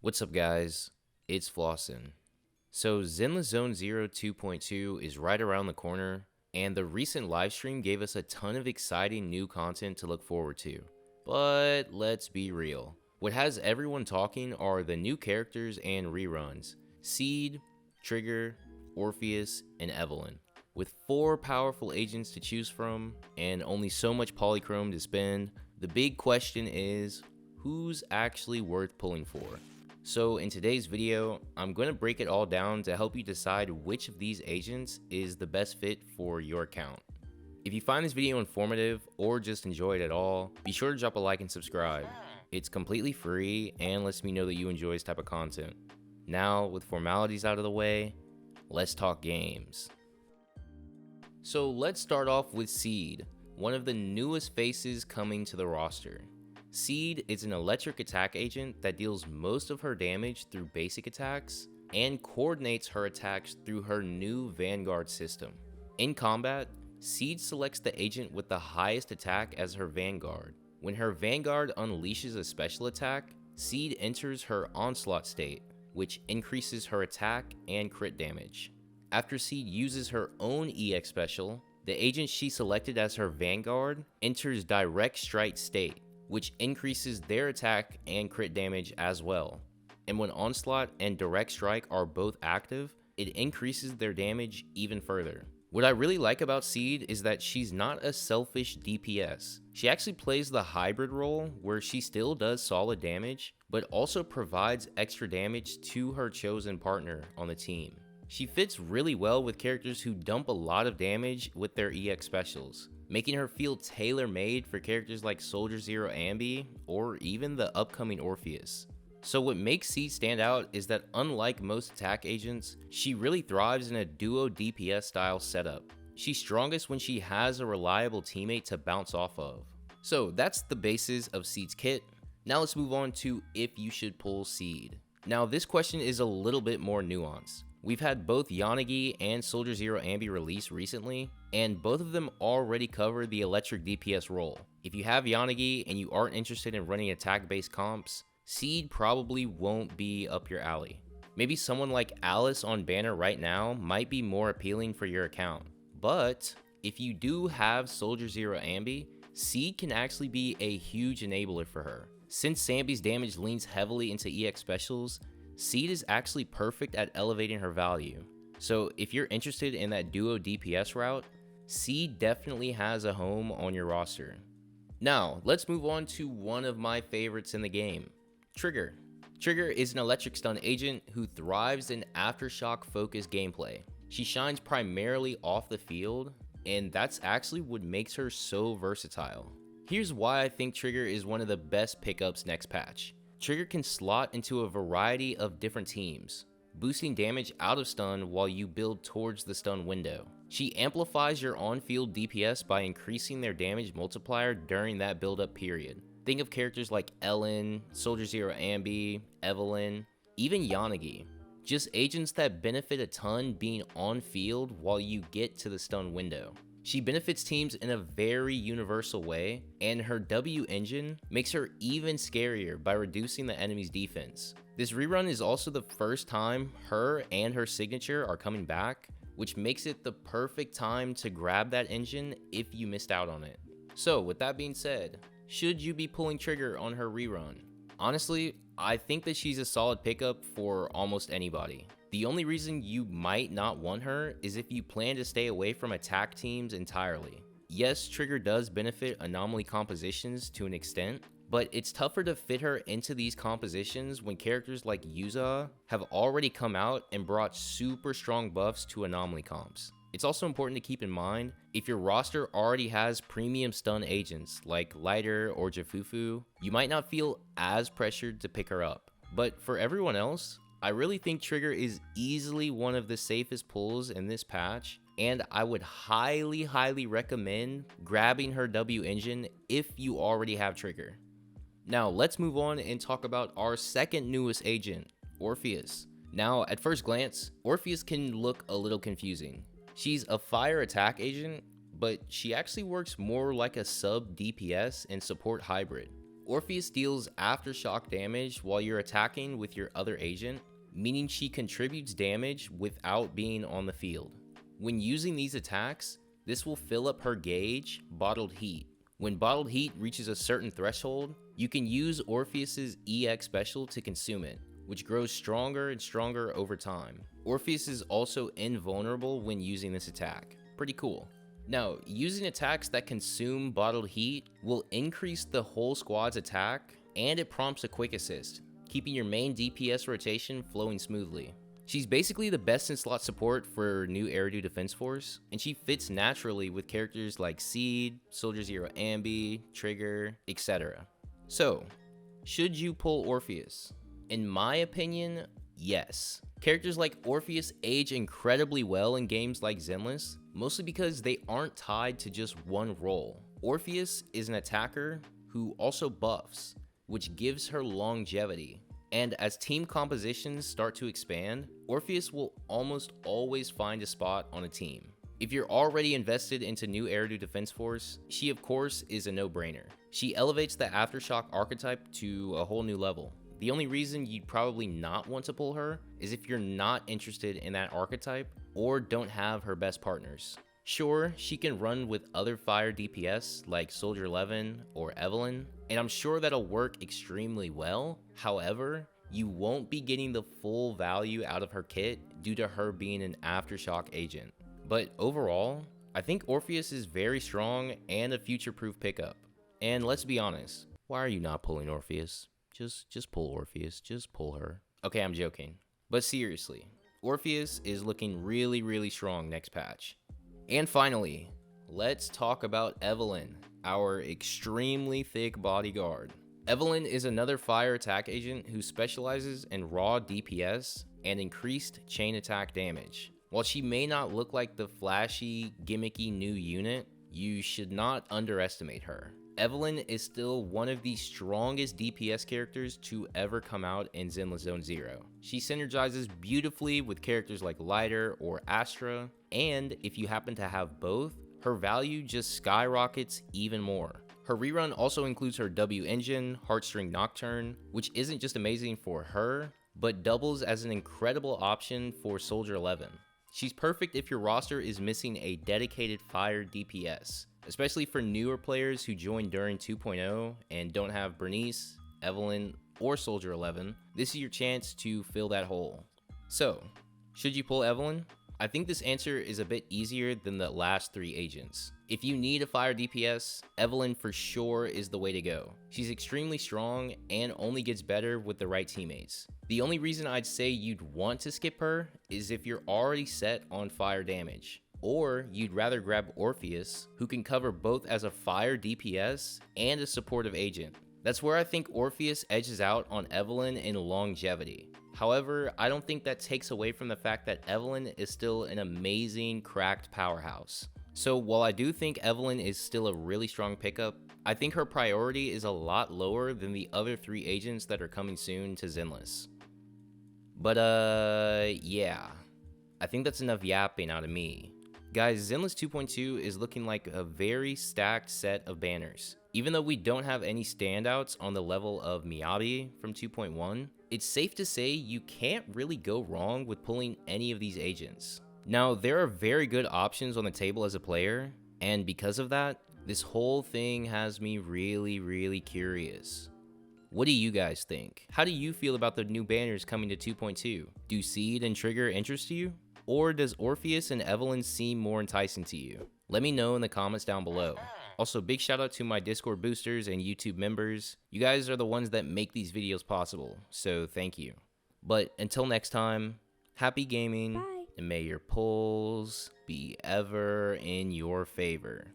What's up, guys? It's Flossin. So, Zenless Zone Zero 2.2 is right around the corner, and the recent livestream gave us a ton of exciting new content to look forward to. But let's be real. What has everyone talking are the new characters and reruns: Seed, Trigger, Orpheus, and Evelyn. With 4 powerful agents to choose from, and only so much Polychrome to spend, the big question is, who's actually worth pulling for? So in today's video, I'm going to break it all down to help you decide which of these agents is the best fit for your account. If you find this video informative or just enjoy it at all, be sure to drop a like and subscribe. It's completely free and lets me know that you enjoy this type of content. Now, with formalities out of the way, let's talk games. So let's start off with Seed, one of the newest faces coming to the roster. Seed is an electric attack agent that deals most of her damage through basic attacks and coordinates her attacks through her new Vanguard system. In combat, Seed selects the agent with the highest attack as her Vanguard. When her Vanguard unleashes a special attack, Seed enters her Onslaught state, which increases her attack and crit damage. After Seed uses her own EX special, the agent she selected as her Vanguard enters Direct Strike state, which increases their attack and crit damage as well. And when Onslaught and Direct Strike are both active, it increases their damage even further. What I really like about Seed is that she's not a selfish DPS. She actually plays the hybrid role where she still does solid damage, but also provides extra damage to her chosen partner on the team. She fits really well with characters who dump a lot of damage with their EX specials, making her feel tailor-made for characters like Soldier Zero Ambi or even the upcoming Orpheus. So what makes Seed stand out is that unlike most attack agents, she really thrives in a duo DPS style setup. She's strongest when she has a reliable teammate to bounce off of. So that's the basis of Seed's kit. Now let's move on to if you should pull Seed. Now this question is a little bit more nuanced. We've had both Yanagi and Soldier Zero Ambi release recently, and both of them already cover the electric DPS role. If you have Yanagi and you aren't interested in running attack-based comps, Seed probably won't be up your alley. Maybe someone like Alice on banner right now might be more appealing for your account. But if you do have Soldier Zero Ambi, Seed can actually be a huge enabler for her. Since Ambi's damage leans heavily into EX specials, Seed is actually perfect at elevating her value. So if you're interested in that duo DPS route, Seed definitely has a home on your roster. Now, let's move on to one of my favorites in the game, Trigger. Trigger is an electric stun agent who thrives in aftershock focused gameplay. She shines primarily off the field, and that's actually what makes her so versatile. Here's why I think Trigger is one of the best pickups next patch. Trigger can slot into a variety of different teams, boosting damage out of stun while you build towards the stun window. She amplifies your on-field DPS by increasing their damage multiplier during that build-up period. Think of characters like Ellen, Soldier Zero Ambi, Evelyn, even Yanagi. Just agents that benefit a ton being on-field while you get to the stun window. She benefits teams in a very universal way, and her W engine makes her even scarier by reducing the enemy's defense. This rerun is also the first time her and her signature are coming back, which makes it the perfect time to grab that engine if you missed out on it. So with that being said, should you be pulling Trigger on her rerun? Honestly, I think that she's a solid pickup for almost anybody. The only reason you might not want her is if you plan to stay away from attack teams entirely. Yes, Trigger does benefit anomaly compositions to an extent, but it's tougher to fit her into these compositions when characters like Yuza have already come out and brought super strong buffs to anomaly comps. It's also important to keep in mind, if your roster already has premium stun agents like Lighter or Jafufu, you might not feel as pressured to pick her up. But for everyone else, I really think Trigger is easily one of the safest pulls in this patch, and I would highly recommend grabbing her W engine if you already have Trigger. Now let's move on and talk about our second newest agent, Orpheus. Now at first glance, Orpheus can look a little confusing. She's a fire attack agent, but she actually works more like a sub DPS and support hybrid. Orpheus deals aftershock damage while you're attacking with your other agent, meaning she contributes damage without being on the field. When using these attacks, this will fill up her gauge, Bottled Heat. When Bottled Heat reaches a certain threshold, you can use Orpheus's EX special to consume it, which grows stronger and stronger over time. Orpheus is also invulnerable when using this attack. Pretty cool. Now, using attacks that consume Bottled Heat will increase the whole squad's attack, and it prompts a quick assist, keeping your main DPS rotation flowing smoothly. She's basically the best in slot support for new Eridu Defense Force, and she fits naturally with characters like Seed, Soldier Zero Ambi, Trigger, etc. So, should you pull Orpheus? In my opinion, yes. Characters like Orpheus age incredibly well in games like Zenless, mostly because they aren't tied to just one role. Orpheus is an attacker who also buffs, which gives her longevity. And as team compositions start to expand, Orpheus will almost always find a spot on a team. If you're already invested into new Eridu Defense Force, she of course is a no-brainer. She elevates the Aftershock archetype to a whole new level. The only reason you'd probably not want to pull her is if you're not interested in that archetype or don't have her best partners. Sure, she can run with other fire DPS like Soldier 11 or Evelyn, and I'm sure that'll work extremely well. However, you won't be getting the full value out of her kit due to her being an Aftershock agent. But overall, I think Orpheus is very strong and a future-proof pickup. And let's be honest, why are you not pulling Orpheus? Just pull Orpheus, just pull her. Okay, I'm joking. But seriously, Orpheus is looking really strong next patch. And finally, let's talk about Evelyn, our extremely thick bodyguard. Evelyn is another fire attack agent who specializes in raw DPS and increased chain attack damage. While she may not look like the flashy, gimmicky new unit, you should not underestimate her. Evelyn is still one of the strongest DPS characters to ever come out in Zenless Zone Zero. She synergizes beautifully with characters like Lighter or Astra, and if you happen to have both, her value just skyrockets even more. Her rerun also includes her W engine, Heartstring Nocturne, which isn't just amazing for her, but doubles as an incredible option for Soldier 11. She's perfect if your roster is missing a dedicated fire DPS, especially for newer players who joined during 2.0 and don't have Bernice, Evelyn, or Soldier 11. This is your chance to fill that hole. So, should you pull Evelyn? I think this answer is a bit easier than the last three agents. If you need a fire DPS, Evelyn for sure is the way to go. She's extremely strong and only gets better with the right teammates. The only reason I'd say you'd want to skip her is if you're already set on fire damage. Or you'd rather grab Orpheus, who can cover both as a fire DPS and a supportive agent. That's where I think Orpheus edges out on Evelyn in longevity. However, I don't think that takes away from the fact that Evelyn is still an amazing cracked powerhouse. So while I do think Evelyn is still a really strong pickup, I think her priority is a lot lower than the other three agents that are coming soon to Zenless. But yeah, I think that's enough yapping out of me. Guys, Zenless 2.2 is looking like a very stacked set of banners. Even though we don't have any standouts on the level of Miyabi from 2.1, it's safe to say you can't really go wrong with pulling any of these agents. Now, there are very good options on the table as a player, and because of that, this whole thing has me really curious. What do you guys think? How do you feel about the new banners coming to 2.2? Do Seed and Trigger interest you? Or does Orpheus and Evelyn seem more enticing to you? Let me know in the comments down below. Also, big shout out to my Discord boosters and YouTube members. You guys are the ones that make these videos possible, so thank you. But until next time, happy gaming, Bye. and may your pulls be ever in your favor.